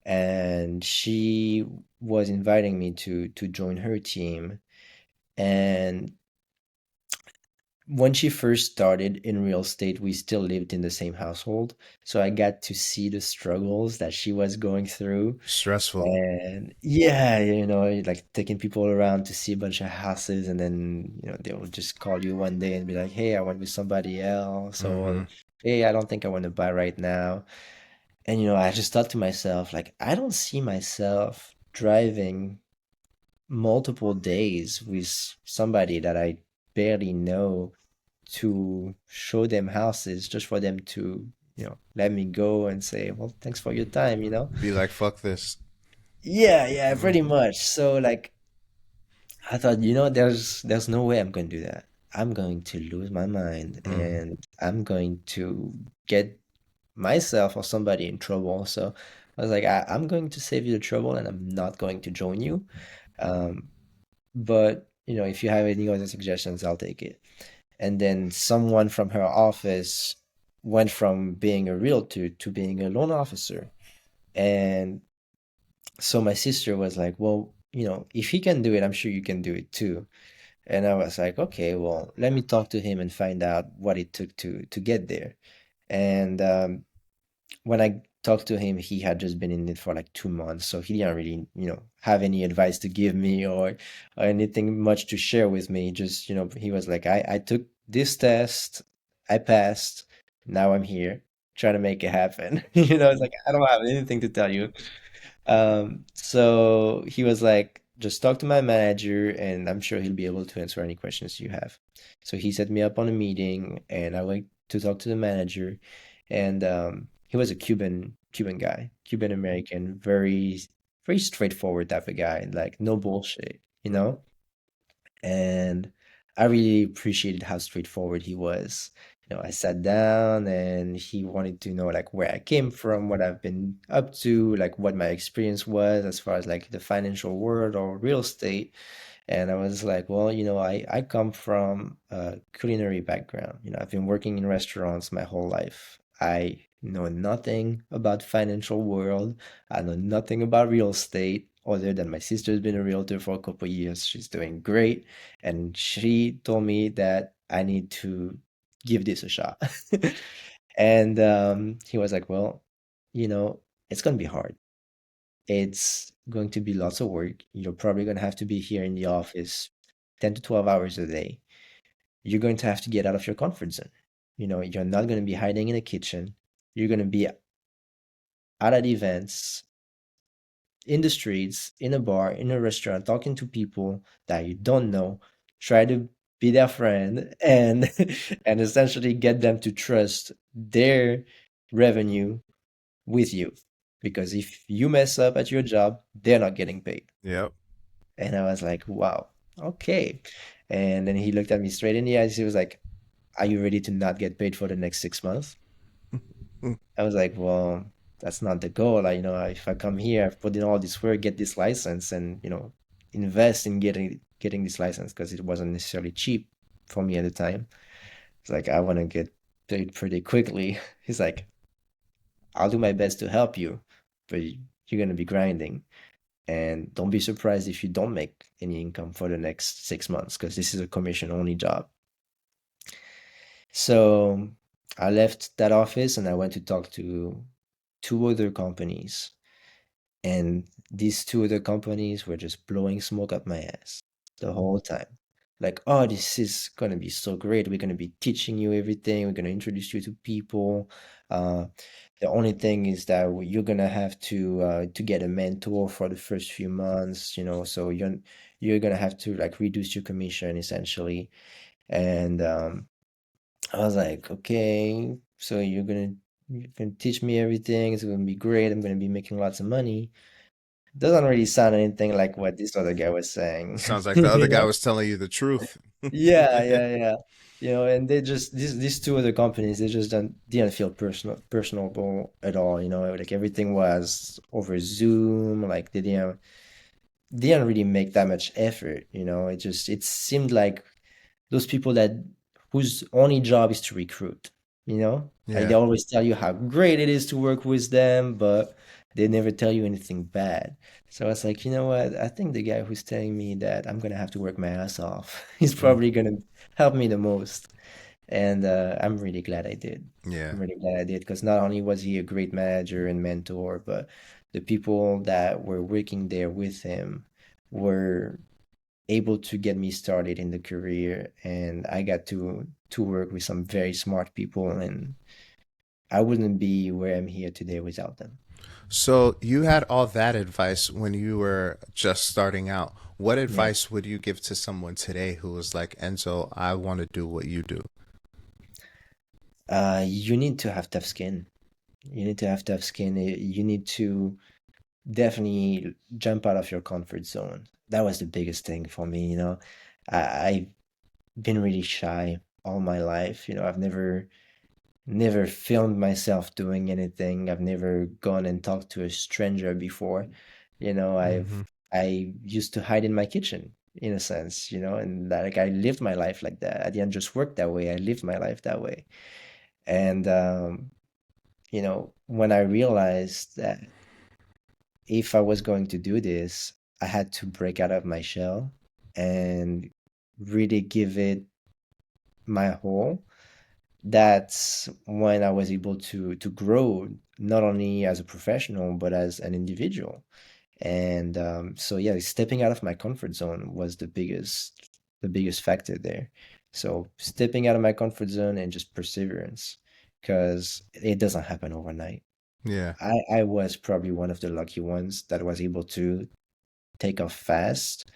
S2: And she was inviting me to join her team. And when she first started in real estate, we still lived in the same household. So I got to see the struggles that she was going through.
S1: Stressful.
S2: And yeah, like taking people around to see a bunch of houses, and then, they will just call you one day and be like, hey, I went with somebody else, or
S1: Mm-hmm.
S2: hey, I don't think I want to buy right now. And, I just thought to myself, like, I don't see myself driving multiple days with somebody that I barely know to show them houses just for them to, let me go and say, well, thanks for your time.
S1: Be like, fuck this.
S2: Yeah, yeah, pretty
S1: Mm-hmm.
S2: much. So like I thought, there's no way I'm going to do that. I'm going to lose my mind
S1: Mm-hmm.
S2: and I'm going to get myself or somebody in trouble. So I was like, I'm going to save you the trouble and I'm not going to join you. Um, but if you have any other suggestions, I'll take it. And then someone from her office went from being a realtor to being a loan officer. And so my sister was like, well, if he can do it, I'm sure you can do it too. And I was like, okay, well, let me talk to him and find out what it took to get there. And when I talked to him, he had just been in it for like 2 months, so he didn't really, have any advice to give me, or anything much to share with me. Just, he was like, I took this test, I passed, now I'm here trying to make it happen. It's like I don't have anything to tell you. So he was like, just talk to my manager, and I'm sure he'll be able to answer any questions you have. So he set me up on a meeting, and I went to talk to the manager, and he was a Cuban guy, Cuban American, very very straightforward type of guy, like no bullshit. And I really appreciated how straightforward he was. I sat down and he wanted to know like where I came from, what I've been up to, like what my experience was as far as like the financial world or real estate. And I was like, well, I come from a culinary background. I've been working in restaurants my whole life. I know nothing about financial world. I know nothing about real estate other than my sister's been a realtor for a couple of years. She's doing great. And she told me that I need to give this a shot. And he was like, well, you know, it's going to be hard. It's going to be lots of work. You're probably going to have to be here in the office 10 to 12 hours a day. You're going to have to get out of your comfort zone. You're not going to be hiding in a kitchen. You're going to be out at events, in the streets, in a bar, in a restaurant, talking to people that you don't know. Try to be their friend and and essentially get them to trust their revenue with you. Because if you mess up at your job, they're not getting paid.
S1: Yep.
S2: And I was like, wow, okay. And then he looked at me straight in the eyes. He was like, are you ready to not get paid for the next 6 months? I was like, well, that's not the goal. Like, if I come here, I've put in all this work, get this license, and invest in getting this license because it wasn't necessarily cheap for me at the time. It's like I want to get paid pretty quickly. He's like, I'll do my best to help you, but you're gonna be grinding. And don't be surprised if you don't make any income for the next 6 months because this is a commission only job. So I left that office and I went to talk to two other companies. And these two other companies were just blowing smoke up my ass the whole time. Like, oh, this is gonna be so great. We're gonna be teaching you everything. We're gonna introduce you to people. Uh, the only thing is that you're gonna have to get a mentor for the first few months, so you're gonna have to like reduce your commission essentially. And I was like, okay, so you can teach me everything. It's gonna be great. I'm gonna be making lots of money. Doesn't really sound anything like what this other guy was saying.
S1: Sounds like the other
S2: You
S1: guy
S2: know?
S1: was telling you the truth.
S2: Yeah, yeah, yeah. And they just these two other companies, they just didn't feel personable at all. Like everything was over Zoom. Like they didn't really make that much effort. It seemed like those people that whose only job is to recruit, like they
S1: Yeah.
S2: always tell you how great it is to work with them, but they never tell you anything bad. So I was like, you know what? I think the guy who's telling me that I'm gonna have to work my ass off, he's
S1: Mm.
S2: probably gonna help me the most. And I'm really glad I did.
S1: Yeah.
S2: I'm really glad I did because not only was he a great manager and mentor, but the people that were working there with him were able to get me started in the career, and I got to work with some very smart people, and I wouldn't be where I'm here today without them.
S1: So you had all that advice when you were just starting out. What
S2: Yeah.
S1: advice would you give to someone today who was like, Enzo, I want to do what you do?
S2: You need to have tough skin. You need to have tough skin. You need to definitely jump out of your comfort zone. That was the biggest thing for me. I've been really shy all my life. I've never filmed myself doing anything. I've never gone and talked to a stranger before.
S1: Hmm.
S2: I used to hide in my kitchen in a sense, and that, like I lived my life like that. I didn't just work that way. I lived my life that way. And when I realized that if I was going to do this, I had to break out of my shell and really give it my whole. That's when I was able to grow not only as a professional but as an individual. And so yeah, stepping out of my comfort zone was the biggest factor there. So stepping out of my comfort zone and just perseverance, because it doesn't happen overnight.
S1: Yeah.
S2: I was probably one of the lucky ones that was able to take off fast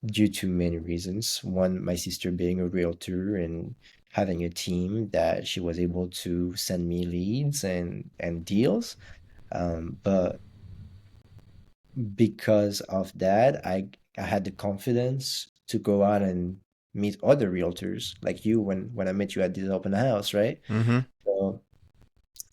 S2: due to many reasons. One, my sister being a realtor and having a team that she was able to send me leads and deals. But because of that, I had the confidence to go out and meet other realtors like you when I met you at this open house, right?
S1: Hmm.
S2: So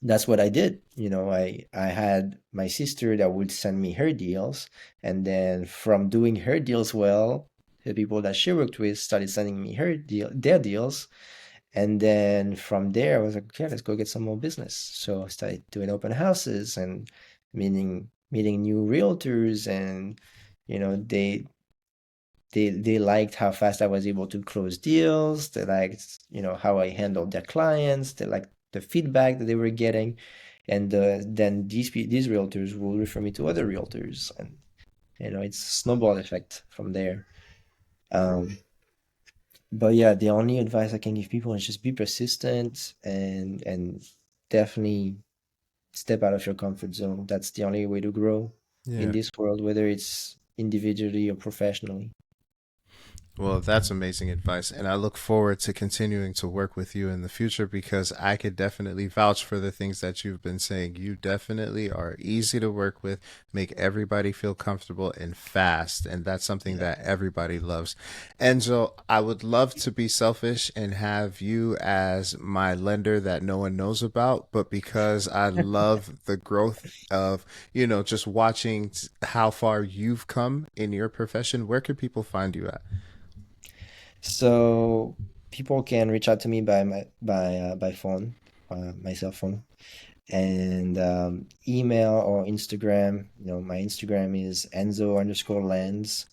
S2: that's what I did. I had my sister that would send me her deals, and then from doing her deals well, the people that she worked with started sending me their deals, and then from there I was like, okay, let's go get some more business. So I started doing open houses and meeting new realtors, and they liked how fast I was able to close deals. They liked, how I handled their clients. They liked the feedback that they were getting, and then these realtors will refer me to other realtors, and it's a snowball effect from there. Um, but yeah, the only advice I can give people is just be persistent and definitely step out of your comfort zone. That's the only way to grow in
S1: Yeah.
S2: this world, whether it's individually or professionally.
S1: Well, that's amazing advice. And I look forward to continuing to work with you in the future because I could definitely vouch for the things that you've been saying. You definitely are easy to work with, make everybody feel comfortable and fast. And that's something
S2: Yeah.
S1: that everybody loves. Enzo, I would love to be selfish and have you as my lender that no one knows about. But because I love the growth of, just watching how far you've come in your profession, where can people find you at?
S2: So people can reach out to me by phone, my cell phone, and email or Instagram. My Instagram is Enzo_Lens.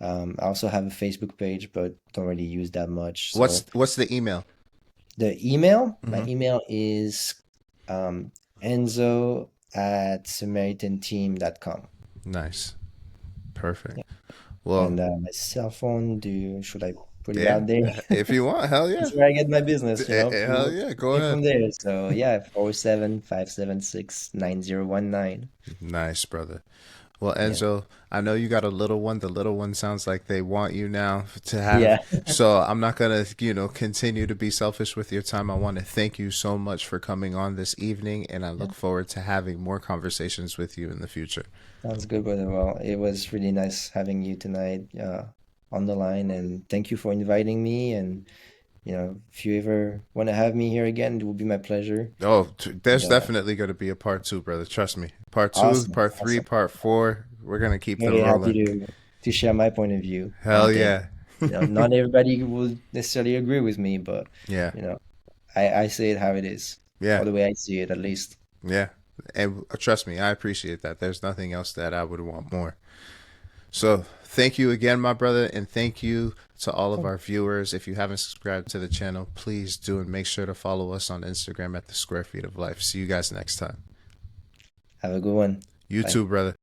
S2: I also have a Facebook page, but don't really use that much. So
S1: What's the email?
S2: my
S1: Hmm.
S2: email is Enzo at samaritanteam.com.
S1: Nice. Perfect.
S2: Yeah.
S1: Well,
S2: And my cell phone, should I put it
S1: yeah.
S2: out there?
S1: If you want, hell yeah.
S2: That's where I get my business,
S1: Hell
S2: people
S1: yeah.
S2: put
S1: Go
S2: me
S1: ahead.
S2: from there. So yeah, 475769019.
S1: Nice, brother. Well,
S2: Yeah.
S1: Enzo, I know you got a little one. The little one sounds like they want you now to have.
S2: Yeah.
S1: So I'm not gonna, continue to be selfish with your time. I want to thank you so much for coming on this evening, and I
S2: Yeah.
S1: look forward to having more conversations with you in the future.
S2: Sounds good, brother. Well, it was really nice having you tonight on the line, and thank you for inviting me. And if you ever want to have me here again, it will be my pleasure.
S1: Oh,
S2: And
S1: there's definitely going to be a part two, brother. Trust me. Part two,
S2: awesome,
S1: part three,
S2: awesome.
S1: part four. We're gonna keep
S2: Very
S1: them
S2: happy
S1: rolling.
S2: to share my point of view on
S1: Hell
S2: things.
S1: yeah.
S2: Not everybody will necessarily agree with me, but
S1: Yeah.
S2: you know, I say it how it is,
S1: Yeah.
S2: or the way I see it, at least.
S1: Yeah. And trust me, I appreciate that. There's nothing else that I would want more. So thank you again, my brother, and thank you to all of our viewers. If you haven't subscribed to the channel, please do, and make sure to follow us on Instagram at the Square Feet of Life. See you guys next time.
S2: Have a good one.
S1: You
S2: Bye.
S1: too, brother.